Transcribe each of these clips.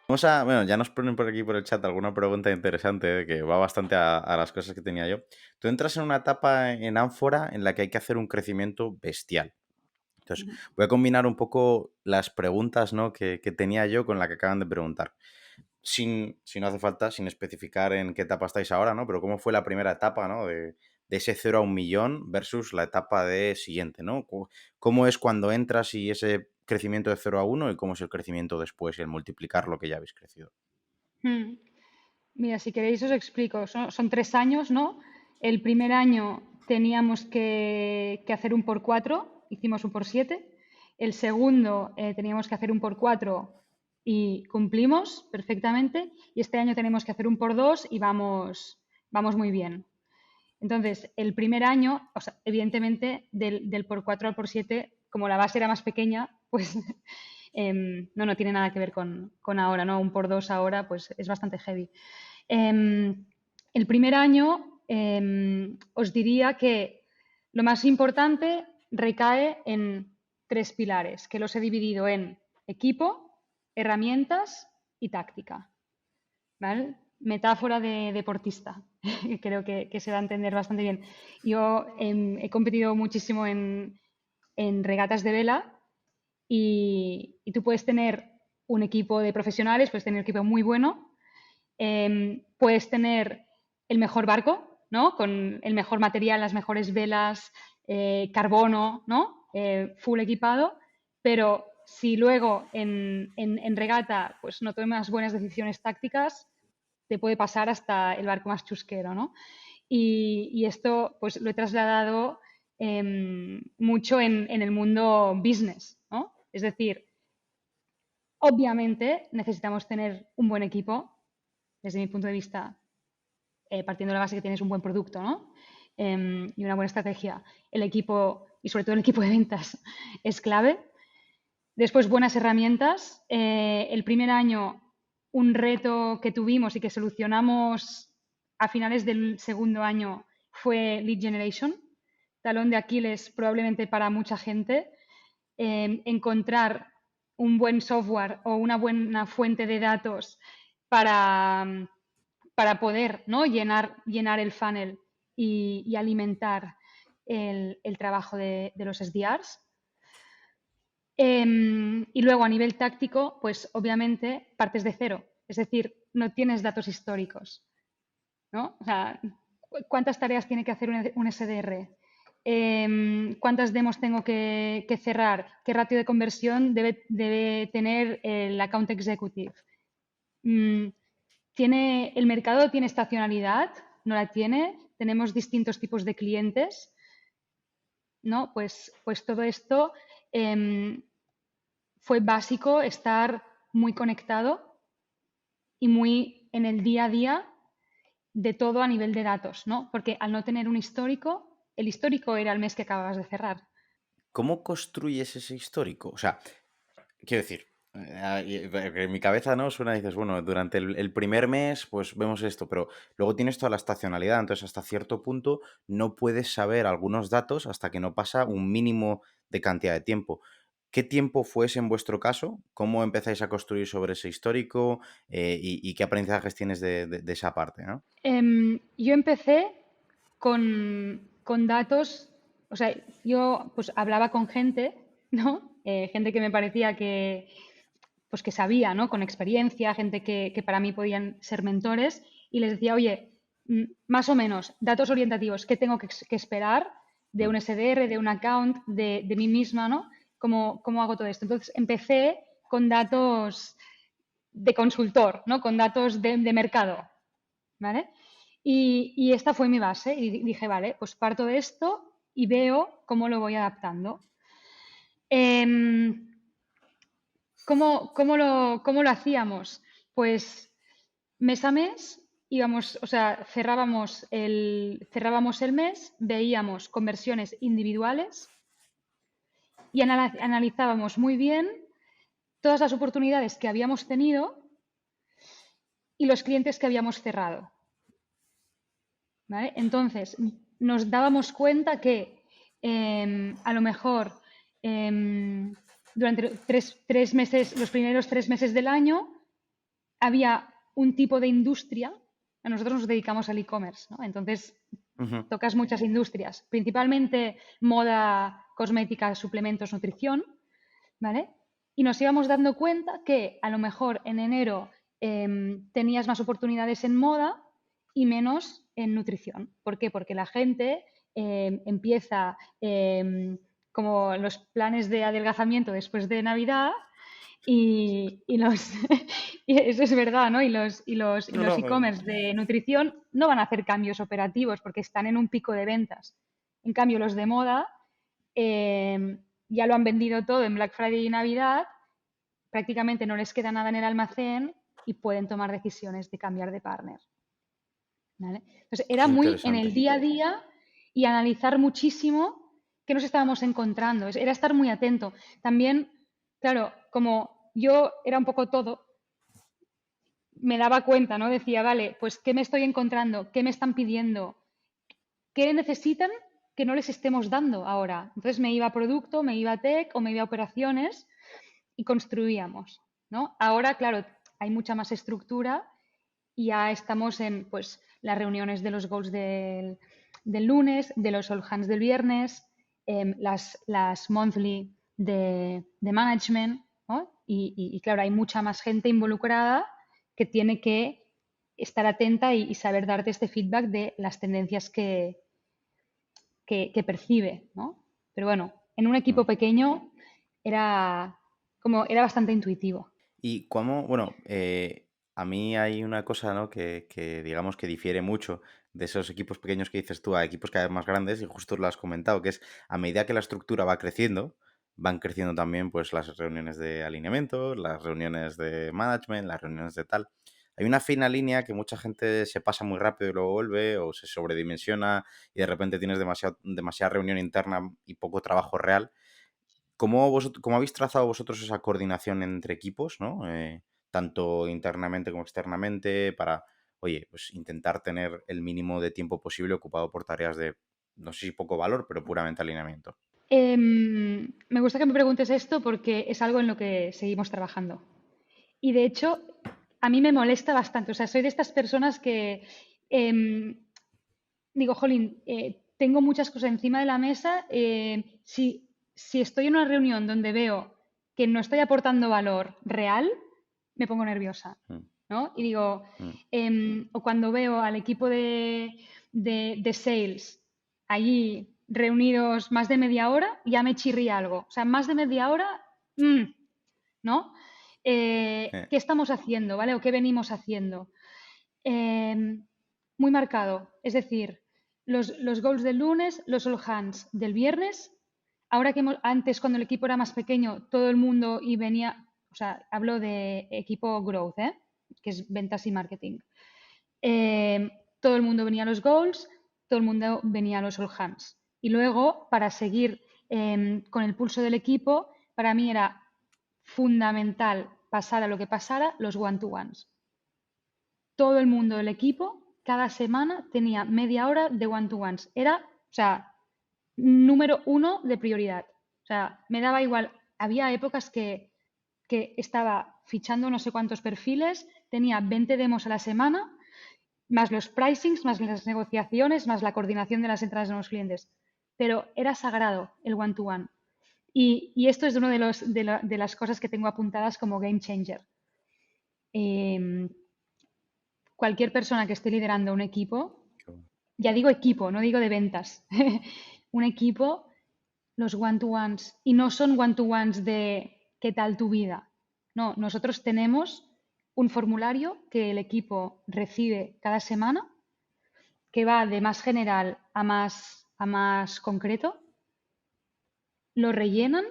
Bueno, ya nos ponen por aquí por el chat alguna pregunta interesante que va bastante a las cosas que tenía yo. Tú entras en una etapa en Ánfora en la que hay que hacer un crecimiento bestial. Entonces, Ujú. voy a combinar un poco las preguntas, ¿no? que tenía yo con la que acaban de preguntar. Si no hace falta, sin especificar en qué etapa estáis ahora, ¿no? Pero cómo fue la primera etapa, ¿no? De ese 0 a 1 millón versus la etapa de siguiente, ¿no? ¿Cómo es cuando entras y ese crecimiento de 0 a 1 y cómo es el crecimiento después y el multiplicar lo que ya habéis crecido? Mm. Mira, si queréis os explico. Son 3 años, ¿no? El primer año teníamos que hacer un por 4, hicimos un por 7. El segundo teníamos que hacer un por 4 y cumplimos perfectamente. Y este año tenemos que hacer un por 2 y vamos muy bien. Entonces, el primer año, o sea, evidentemente, del por 4 al por 7, como la base era más pequeña, pues no tiene nada que ver con ahora, ¿no? Un por 2 ahora, pues es bastante heavy. El primer año os diría que lo más importante recae en 3 pilares, que los he dividido en equipo, herramientas y táctica. ¿Vale? Metáfora de deportista, creo que se va a entender bastante bien. Yo he competido muchísimo en regatas de vela y tú puedes tener un equipo de profesionales, puedes tener un equipo muy bueno, puedes tener el mejor barco, ¿no? Con el mejor material, las mejores velas, carbono, ¿no? Full equipado, pero si luego en regata pues no tomas buenas decisiones tácticas, te puede pasar hasta el barco más chusquero, ¿no? Y esto pues lo he trasladado mucho en el mundo business, ¿no? Es decir, obviamente necesitamos tener un buen equipo, desde mi punto de vista, partiendo de la base que tienes un buen producto, ¿no? Y una buena estrategia. El equipo, y sobre todo el equipo de ventas, es clave. Después, buenas herramientas. El primer año, un reto que tuvimos y que solucionamos a finales del segundo año fue lead generation, talón de Aquiles probablemente para mucha gente. Encontrar un buen software o una buena fuente de datos para, para poder, ¿no? llenar el funnel y alimentar el trabajo de los SDRs. Y luego a nivel táctico, pues obviamente partes de cero, es decir, no tienes datos históricos, ¿no? O sea, ¿cuántas tareas tiene que hacer un SDR? ¿Cuántas demos tengo que cerrar? ¿Qué ratio de conversión debe tener el account executive? Mm, ¿El mercado tiene estacionalidad? ¿No la tiene? ¿Tenemos distintos tipos de clientes? ¿No? Pues todo esto fue básico estar muy conectado y muy en el día a día de todo a nivel de datos, ¿no? Porque al no tener un histórico, el histórico era el mes que acababas de cerrar. ¿Cómo construyes ese histórico? O sea, quiero decir, en mi cabeza, ¿no? Suena y dices, bueno, durante el primer mes, pues vemos esto, pero luego tienes toda la estacionalidad, entonces hasta cierto punto no puedes saber algunos datos hasta que no pasa un mínimo de cantidad de tiempo. ¿Qué tiempo fue ese en vuestro caso? ¿Cómo empezáis a construir sobre ese histórico? Y qué aprendizajes tienes de esa parte, ¿no? Yo empecé con datos, o sea, yo pues hablaba con gente, ¿no? Gente que me parecía pues que sabía, ¿no? Con experiencia, gente que para mí podían ser mentores, y les decía, oye, más o menos, datos orientativos, ¿qué tengo que esperar de Mm. un SDR, de un account, de mí misma, ¿no? ¿Cómo hago todo esto? Entonces empecé con datos de consultor, ¿no? Con datos de mercado, ¿vale? Y esta fue mi base y dije, vale, pues parto de esto y veo cómo lo voy adaptando. Em, ¿Cómo lo hacíamos? Pues mes a mes íbamos, o sea, cerrábamos el mes, veíamos conversiones individuales y analizábamos muy bien todas las oportunidades que habíamos tenido y los clientes que habíamos cerrado. ¿Vale? Entonces, nos dábamos cuenta que a lo mejor durante los primeros 3 meses del año, había un tipo de industria, nosotros nos dedicamos al e-commerce, ¿no? Entonces Ujú. tocas muchas industrias, principalmente moda, cosmética, suplementos, nutrición, ¿vale? Y nos íbamos dando cuenta que a lo mejor en enero tenías más oportunidades en moda y menos en nutrición. ¿Por qué? Porque la gente empieza como los planes de adelgazamiento después de Navidad y los, y eso es verdad, ¿no? Y No, los no, e-commerce de nutrición no van a hacer cambios operativos porque están en un pico de ventas. En cambio, los de moda ya lo han vendido todo en Black Friday y Navidad, prácticamente no les queda nada en el almacén y pueden tomar decisiones de cambiar de partner. ¿Vale? Entonces, era qué muy en interesante. el día a día y analizar muchísimo qué nos estábamos encontrando. Era estar muy atento. También, claro, como yo era un poco todo, me daba cuenta, ¿no? Decía, vale, pues ¿qué me estoy encontrando? ¿Qué me están pidiendo? ¿Qué necesitan que no les estemos dando ahora? Entonces me iba a producto, me iba a tech o me iba a operaciones y construíamos, ¿no? Ahora, claro, hay mucha más estructura y ya estamos en pues las reuniones de los goals del lunes, de los all hands del viernes, las monthly de management, ¿no? Y claro, hay mucha más gente involucrada que tiene que estar atenta y saber darte este feedback de las tendencias que percibe, ¿no? Pero bueno, en un Mm. equipo pequeño era era bastante intuitivo. Y cómo, bueno, a mí hay una cosa, ¿no? Que digamos que difiere mucho de esos equipos pequeños que dices tú a equipos cada vez más grandes, y justo lo has comentado, que es a medida que la estructura va creciendo, van creciendo también pues las reuniones de alineamiento, las reuniones de management, las reuniones de tal. Hay una fina línea que mucha gente se pasa muy rápido y luego vuelve, o se sobredimensiona y de repente tienes demasiada reunión interna y poco trabajo real. ¿Cómo habéis trazado vosotros esa coordinación entre equipos, ¿no? Tanto internamente como externamente, para, oye, pues intentar tener el mínimo de tiempo posible ocupado por tareas de, no sé si poco valor, pero puramente alineamiento? Me gusta que me preguntes esto porque es algo en lo que seguimos trabajando. Y de hecho, a mí me molesta bastante. O sea, soy de estas personas que digo, jolín, tengo muchas cosas encima de la mesa. Si estoy en una reunión donde veo que no estoy aportando valor real, me pongo nerviosa, Mm, ¿no? Y digo, mm, o cuando veo al equipo de sales allí reunidos más de media hora, ya me chirría algo. O sea, más de media hora, mm, ¿no? eh, ¿Qué estamos haciendo, ¿vale? ¿O qué venimos haciendo? Eh, muy marcado. Es decir, los goals del lunes, los all hands del viernes. Ahora que antes, cuando el equipo era más pequeño, todo el mundo y venía, o sea, hablo de equipo growth, ¿eh? Que es ventas y marketing. Todo el mundo venía a los goals, todo el mundo venía a los all hands. Y luego, para seguir con el pulso del equipo, para mí era fundamental, pasara lo que pasara, los one-to-ones. Todo el mundo del equipo, cada semana tenía media hora de one-to-ones. Era, o sea, número uno de prioridad. O sea, me daba igual. Había épocas que estaba fichando no sé cuántos perfiles, tenía 20 demos a la semana, más los pricings, más las negociaciones, más la coordinación de las entradas de los clientes. Pero era sagrado el one-to-one. Y esto es uno de las cosas que tengo apuntadas como game changer. Eh, Cualquier persona que esté liderando un equipo, qué bueno. ya digo equipo, no digo de ventas, un equipo, los one-to-ones, y no son one-to-ones de qué tal tu vida. No, nosotros tenemos un formulario que el equipo recibe cada semana, que va de más general a más concreto, lo rellenan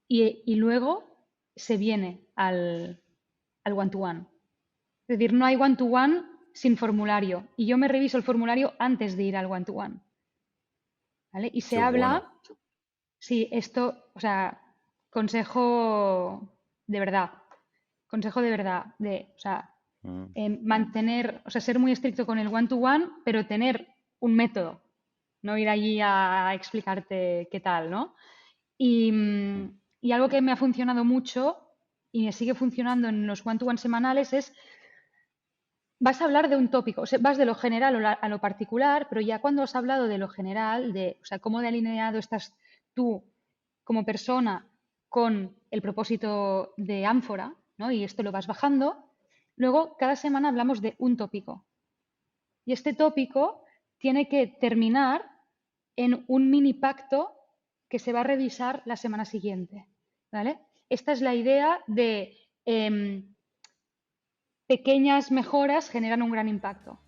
y luego se viene al one-to-one. Es decir, no hay one-to-one sin formulario. Y yo me reviso el formulario antes de ir al one-to-one. ¿Vale? Y se Qué bueno. habla, sí, esto, o sea, consejo de verdad, consejo de verdad, o sea, Mm, mantener, o sea, ser muy estricto con el one-to-one, pero tener un método, no ir allí a explicarte qué tal, ¿no? Y, mm, y algo que me ha funcionado mucho y me sigue funcionando en los one-to-one semanales es, vas a hablar de un tópico, o sea, vas de lo general a lo particular, pero ya cuando has hablado de lo general, o sea, cómo de alineado estás tú como persona con el propósito de Ánfora, ¿no? Y esto lo vas bajando, luego cada semana hablamos de un tópico. Y este tópico tiene que terminar en un mini pacto que se va a revisar la semana siguiente, ¿vale? Esta es la idea de pequeñas mejoras generan un gran impacto.